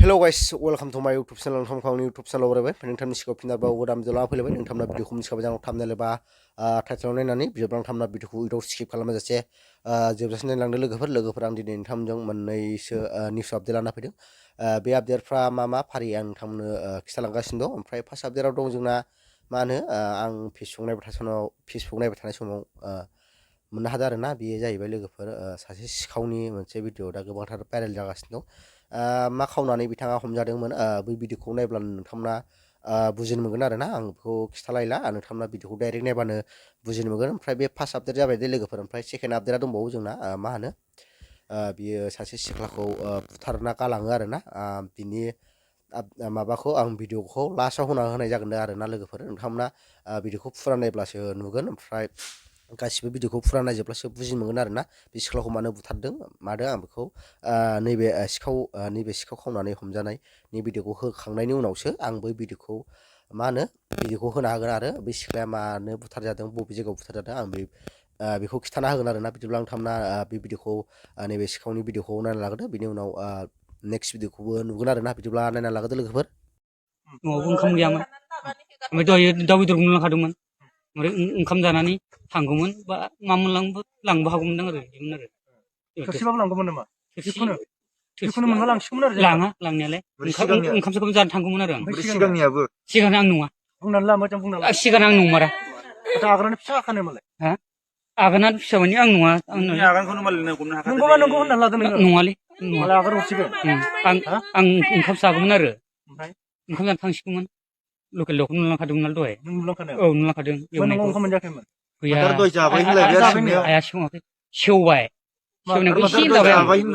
Hello guys, welcome to my YouTube channel. Nonton YouTube channel barabai. Nonton ni sikau pinar ba godam jola phailabai. Nonton na video khum sikau jang thumbnail ba title nainani video bang thumbnail video khu ito skip खालामा जासे जोबजासिम नायलांदो लोगोफोर आं दिनै नोंथांजों मोननैसो news update लाना फैदों बे आपडेटफ्रा मा फारि आं नोंथांनो खिथालांगासिनो दं ओमफ्राय फार्स्ट आपडेटआव दं जोंना मा होनो आं फेसबुक नायबाय थानाय समाव मोननो हादों आरोना बेयो जाहैबाय लोगोफोर सासे सिखावनि मोनसे भिडिअ दा गोबांथार भाइरेल जागासिनो दं मा खावनानै बिथाङा हमजादोंमोन बै भिडिअखौ नायब्लानो नोंथांमोना बुजिनो मोनगोन आरोना आं बेखौ खिथालायला नोंथांमोना भिडिअखौ डाइरेक्ट नायबानो बुजिनो मोनगोन ओमफ्राय बे फार्स्ट आपडेट जाबाय दे लोगोफोर ओमफ्राय सेकेन्ड आपडेटआ दंबावो जोंना मा होनो बियो सासे सिख्लाखौ बुथारना गालाङो आरोना बिनि माबाखौ आं भिडिअखौ लास्टआव होना होनाय जागोन आरोना लोगोफोर नोंथांमोना भिडिअखौ फुरा नायब्लासो नुगोन ओमफ्राय गासिबो भिडिअखौ फुरा नायजोबब्लासो बुजिनो मोनगोन आरोना बे सिख्लाखौ मानो बुथारदों मादों आं बेखौ नैबे सिखाव खावनानै हमजानाय नि भिडिअखौ होखांनायनि उनावसो आं बै भिडिअखौ मा होनो भिडिअखौ होनो हागोन आरो बे सिख्लाया मानो बुथारजादों बबे जायगायाव बुथारजादों आं बेखौ खिथाना होगोन आरोना बिदिब्ला नोंथांमोना बे भिडिअखौ नैबे सिखावनि भिडिअखौ नायना लाग्रोदो बिनि उनाव नेक्स्ट भिडिअखौबो नुगोन आरोना बिदिब्ला नायना लाग्रोदो लोगोफोर न'आवबो ओंखाम गैयामोन ओमफ्राय दहाय दाउ बेदर मोनलांखादोंमोन ओमफ्राय ओंखाम जानानै थांगौमोन बा मामोन लांबो हागौमोन आरो बिदिमोन आरो थोरसिबाबो लांगौमोन नामा जिखुनु मोनबा लांसिगौमोन आरो लाङा लांनायालाय ओंखाम सोखाम जानो थांगौमोन आरो आं सिगां आं नङा बुंनानै ला मोजां बुंनानै ला सिगां आं नंमारा आगानानो फिसा खानो मालाय हा आगाना फिसा माने आं नङा आगानखौनो मालाय हमनो हाखादों नंगौबा नंगौ होननानै लादों नोङो नङालै मालाय आगान हरसिगोन आं ओंखाम जागौमोन आरो ओंखाम जानो थांसिगौमोन लकेल दाउखौ नुलांखादोंमोन नालाय दहाय नों नुलांखादों औ नुलांखादों न'आव ओंखाम मोनजायाखैमोन गैया आया सेवाखै सेवबाय सेवनायखौ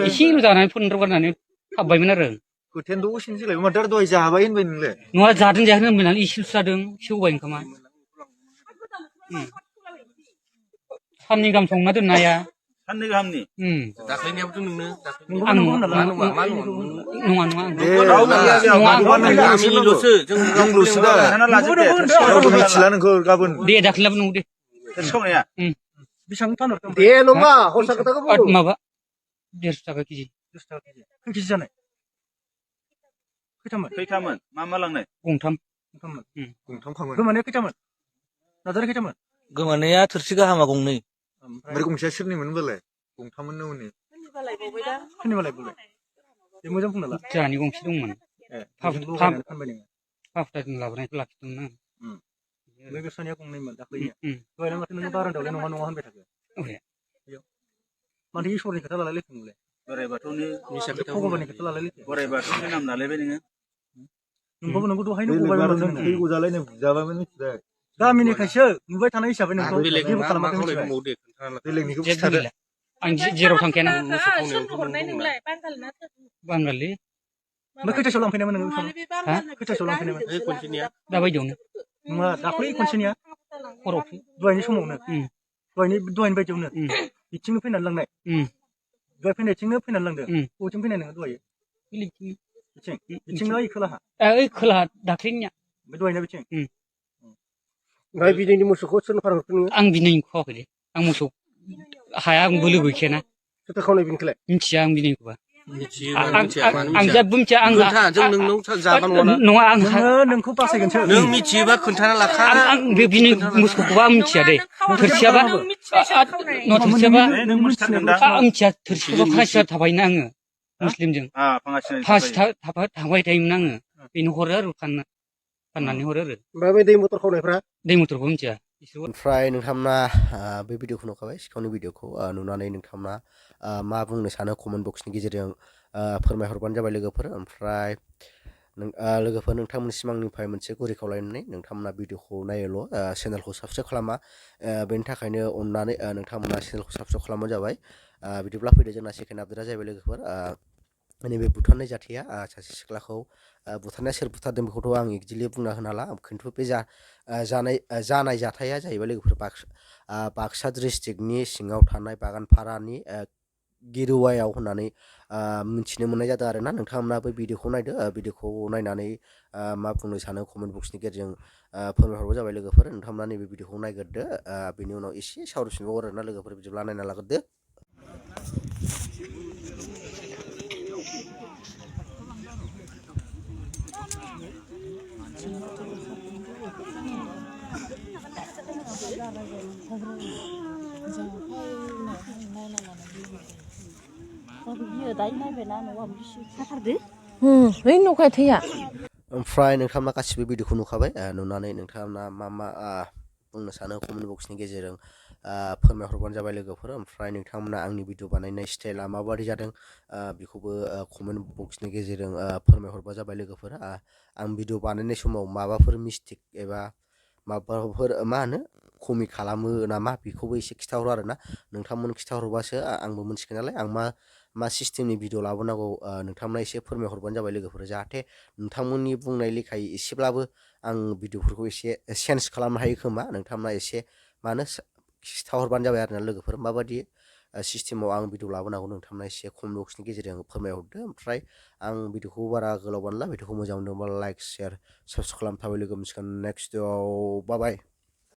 एसेल' जानानै फन्द्र गारनानै थाबबायमोन आरो खोथायानो दसेनो सोलायबाय माथो दहाय जाबाय होनबाय नोंलाय नङा जादों जायाखै होनबाय नालाय एसेल'सो जादों सेवबाय ओंखामा साननै गाहाम संना दोननाया साननै गाहामनि दाख्लैनियाबोथ' नोंनो आं दे दाख्लैनाबो नंगौ दे बेसेबां फानहरदों दे नङा हरसा खोथाखौ बुं माबा 150 थाखा केजि खै केजि जानाय खैथामोन मा लांनाय गंथाममोन गोमानाया खैथामोन नार्जारी खैथामोन गोमानाया थोरसि गाहामा गंनै ओमफ्राय गंसेया सोरनिमोन होनबालाय गंथाममोननो हनै सोरनिबालाय बे मोजां बुंना ला जोंहानि गंसे दंमोन फाफ्टाजों लाबोनायखौ लाखिदोंमोन आं बे गोसानिया गंनैमोन दाख्लैनिया दहायना माथो नोङो बारान्दायावलाय नङा होनबाय थाखो माथो इसोरनि खोथा लालाय लायखो नोंलाय बोराइ बाथौनि भगबाननि खोथा लालाय लायखो बोराइ बाथौनि नाम लालायबाय नोङो नोंबाबो नोंखौ दहायनो गबायमोन मोनदों गामिनिखायसो नुबाय थानाय हिसाबै नोंखौ जेबो खालामाखै आं जेराव थांखायाना बांगालि ओमफ्राय खैथासोआव लांफैनायमोन नोङो खैथासोआव लांफैनायमोन दा बायदियावनो नङा दाख्लै खनसेनिया हरावसो दहायनि समावनो दहायनि बायदियावनो बिथिंनो फैनानै लांनाय दहाय फैनायथिंनो फैनानै लांदों बबेथिं फैनाय नोङो दहाय बिथिं ओइ खोलाहा दाख्लैनिया ओमफ्राय दहायना बिथिं ओमफ्राय बिदैनि मोसौखौ सोरनो फानहरखो नोङो आं बिनैनि खावाखै आं मोसौ हाया आं बोलो गैखायाना सोरथो खावनाय बिनिखौलाय मिथिया आं बिनैखौबा आं जेबो मिथिया जों नोंनाव जाबा नङा आं नोंखौ बासायगोनसो नों मिथियोबा खोन्थाना लाखा आं बे बिनै मोसौखौबा आं मिथिया दे थोरसियाबा आं मिथिया थोरसिखौबा फासिया थाबायना आङो मुस्लिमजों फासि थाबाय थायोमोन आङो बेनो हरो आरो फाननानै हरो आरो ओमफ्राय बे दै मटर खावनायफ्रा दै मटरखौ मिथिया ओमफ्राय नोंथांमोना बे भिडिअखौ नुखाबाय सिखावनि भिडिअखौ नुनानै नोंथांमोना मा बुंनो सानो कमेन्ट बक्सनि गेजेरजों फोरमायहरबानो जाबाय लोगोफोर ओमफ्राय लोगोफोर नोंथांमोननिसिम आंनिफ्राय मोनसे गुरै खावलायनानै नोंथांमोना भिडिअखौ नायोल' चेनेलखौ साबसक्राइब खालामा बेनि थाखायनो अननानै नोंथांमोना चेनेलखौ साबसक्राइब खालामबानो जाबाय बिदिब्ला फैदो जोंना सेकेन्ड आपडेटआ जाहैबाय लोगोफोर नैबे बुथारनाय जाथाया सासे सिख्लाखौ बुथारनाया सोर बुथारदों बेखौथ' आं एक्जेक्टलि बुंना होनो हाला खिन्थु बे जानाय जाथाया जाहैबाय लोगोफोर बाक्सा डिस्ट्रिक्टनि सिङाव थानाय बागानपारानि गिरुवायाव होननानै मिथिनो मोननाय जादों आरोना नोंथांमोना बै भिडिअखौ नायदो भिडिअखौ नायनानै मा बुंनो सानो कमेन्ट बक्सनि गेजेरजों फोरमायहरबानो जाबाय लोगोफोर नोंथांमोना नैबे भिडिअखौ नायग्रोदो बेनि उनाव एसे सावरायफिनबावो आरोना लोगोफोर बिदिब्ला नायना लाग्रोदो नै नखाय थैया ओमफ्राय नोंथांमोना गासिबो भिडिअखौ नुखाबाय नुनानै नोंथांमोना मा बुंनो सानो कमेन्ट बक्सनि गेजेरजों फोरमायहरबानो जाबाय लोगोफोर ओमफ्राय नोंथांमोना आंनि भिडिअ बानायनाय स्टाइला माबादि जादों बेखौबो कमेन्ट बक्सनि गेजेरजों फोरमायहरबा जाबाय लोगोफोर आं भिडिअ बानायनाय समाव माबाफोर मिस्टेक एबा माबाफोर मा होनो खमि खालामो नामा बेखौबो एसे खिथाहरो आरोना नोंथांमोन खिथाहरबासो आंबो मिथिगोन नालाय आं मा सिस्टेमनि भिडिअ लाबोनांगौ नोंथांमोना एसे फोरमायहरबानो जाबाय लोगोफोर जाहाथे नोंथांमोननि बुंनाय लेखायै एसेब्लाबो आं भिडिअफोरखौ एसे चेन्ज खालामनो हायो खोमा नोंथांमोना एसे मानो खिथाहरबानो जाबाय आरोना लोगोफोर माबादि सिस्टेमाव आं भिडिअ लाबोनांगौ नोंथांमोना एसे कमेन्ट बक्सनि गेजेरजों फोरमायहरदो ओमफ्राय आं भिडिअखौ बारा गोलाव बानायला भिडिअखौ मोजां मोनदोंबा लाइक शेयार साबसक्राइब खालामना थाबाय लोगो मोनसिगोन नेक्स्ट भिडिअआव बाय